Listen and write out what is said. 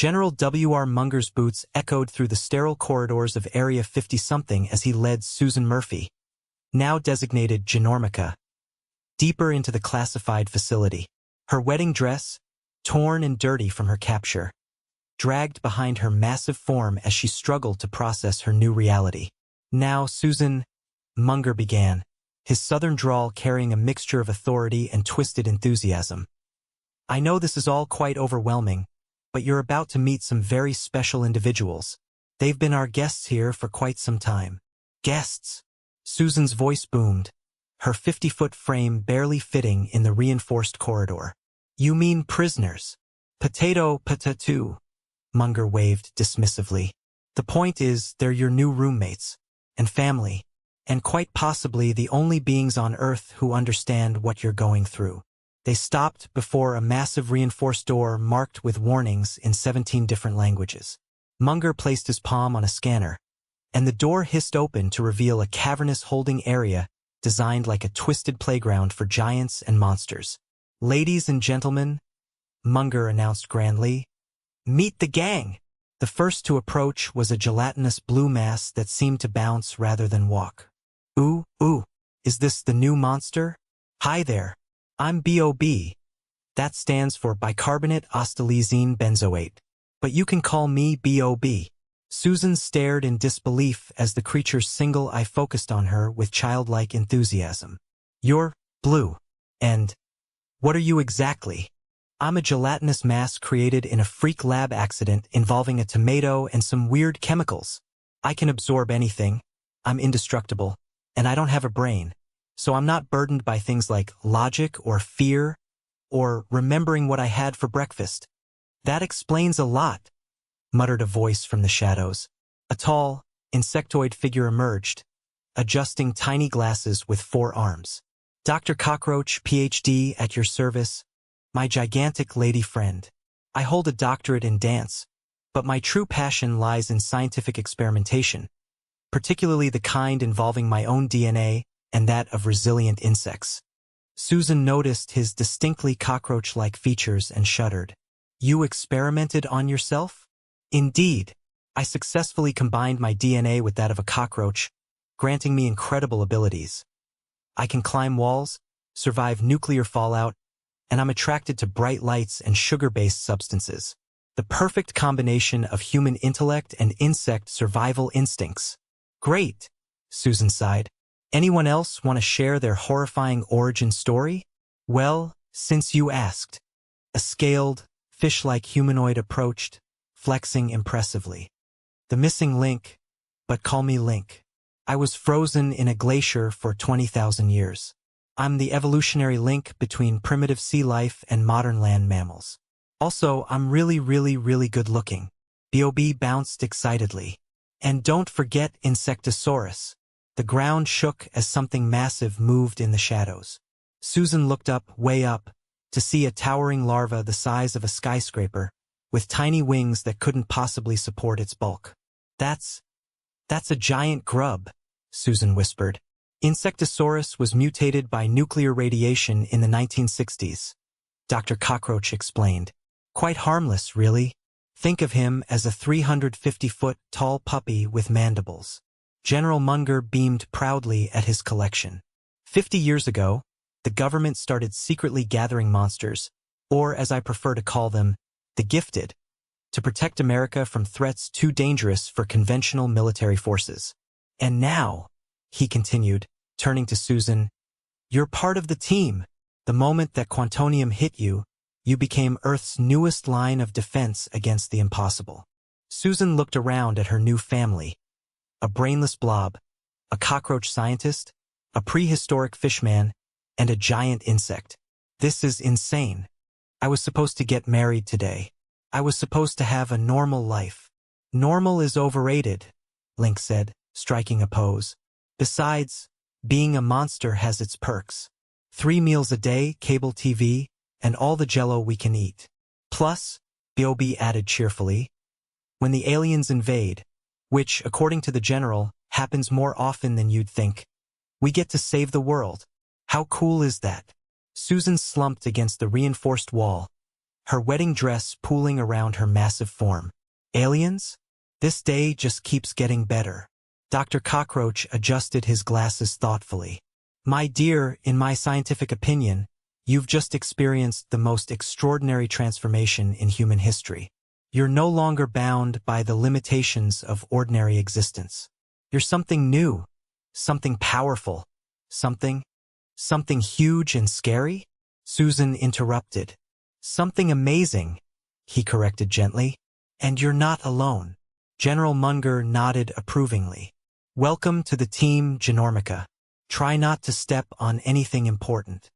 General W.R. Munger's boots echoed through the sterile corridors of Area 50-something as he led Susan Murphy, now designated Genormica, deeper into the classified facility. Her wedding dress, torn and dirty from her capture, dragged behind her massive form as she struggled to process her new reality. "Now, Susan," Munger began, his southern drawl carrying a mixture of authority and twisted enthusiasm. "I know this is all quite overwhelming, but you're about to meet some very special individuals. They've been our guests here for quite some time." "Guests?" Susan's voice boomed, her 50-foot frame barely fitting in the reinforced corridor. "You mean prisoners?" Potato, Munger waved dismissively. "The point is, they're your new roommates, and family, and quite possibly the only beings on Earth who understand what you're going through." They stopped before a massive reinforced door marked with warnings in 17 different languages. Munger placed his palm on a scanner, and the door hissed open to reveal a cavernous holding area designed like a twisted playground for giants and monsters. "Ladies and gentlemen," Munger announced grandly, "meet the gang." The first to approach was a gelatinous blue mass that seemed to bounce rather than walk. Ooh, is this the new monster? Hi there. I'm B.O.B. That stands for bicarbonate acetylene benzoate. But you can call me B.O.B. Susan stared in disbelief as the creature's single eye focused on her with childlike enthusiasm. "You're blue. And what are you exactly?" "I'm a gelatinous mass created in a freak lab accident involving a tomato and some weird chemicals. I can absorb anything. I'm indestructible. And I don't have a brain. So I'm not burdened by things like logic or fear or remembering what I had for breakfast." "That explains a lot," muttered a voice from the shadows. A tall, insectoid figure emerged, adjusting tiny glasses with 4 arms. "Dr. Cockroach, Ph.D. at your service, my gigantic lady friend. I hold a doctorate in dance, but my true passion lies in scientific experimentation, particularly the kind involving my own DNA and that of resilient insects." Susan noticed his distinctly cockroach-like features and shuddered. "You experimented on yourself?" "Indeed. I successfully combined my DNA with that of a cockroach, granting me incredible abilities. I can climb walls, survive nuclear fallout, and I'm attracted to bright lights and sugar-based substances. The perfect combination of human intellect and insect survival instincts." "Great," Susan sighed. "Anyone else want to share their horrifying origin story?" "Well, since you asked." A scaled, fish-like humanoid approached, flexing impressively. "The missing link, but call me Link. I was frozen in a glacier for 20,000 years. I'm the evolutionary link between primitive sea life and modern land mammals. Also, I'm really good looking." B.O.B. bounced excitedly. "And don't forget Insectosaurus." The ground shook as something massive moved in the shadows. Susan looked up, way up, to see a towering larva the size of a skyscraper, with tiny wings that couldn't possibly support its bulk. That's a giant grub," Susan whispered. "Insectosaurus was mutated by nuclear radiation in the 1960s, Dr. Cockroach explained. Quite harmless, really. Think of him as a 350-foot tall puppy with mandibles." General Munger beamed proudly at his collection. 50 years ago, the government started secretly gathering monsters, or as I prefer to call them, the gifted, to protect America from threats too dangerous for conventional military forces. "And now," he continued, turning to Susan, "you're part of the team. The moment that Quantonium hit you, you became Earth's newest line of defense against the impossible." Susan looked around at her new family. A brainless blob, a cockroach scientist, a prehistoric fishman, and a giant insect. "This is insane. I was supposed to get married today. I was supposed to have a normal life." "Normal is overrated," Link said, striking a pose. "Besides, being a monster has its perks. 3 meals a day, cable TV, and all the jello we can eat. Plus," B.O.B. added cheerfully, "when the aliens invade, which, according to the general, happens more often than you'd think, we get to save the world. How cool is that?" Susan slumped against the reinforced wall, her wedding dress pooling around her massive form. Aliens? This day just keeps getting better. Dr. Cockroach adjusted his glasses thoughtfully. My dear, in my scientific opinion, you've just experienced the most extraordinary transformation in human history. You're no longer bound by the limitations of ordinary existence. You're something new, something powerful, something huge and scary? Susan interrupted. Something amazing, he corrected gently. And you're not alone. General Munger nodded approvingly. Welcome to the team, Genormica. Try not to step on anything important.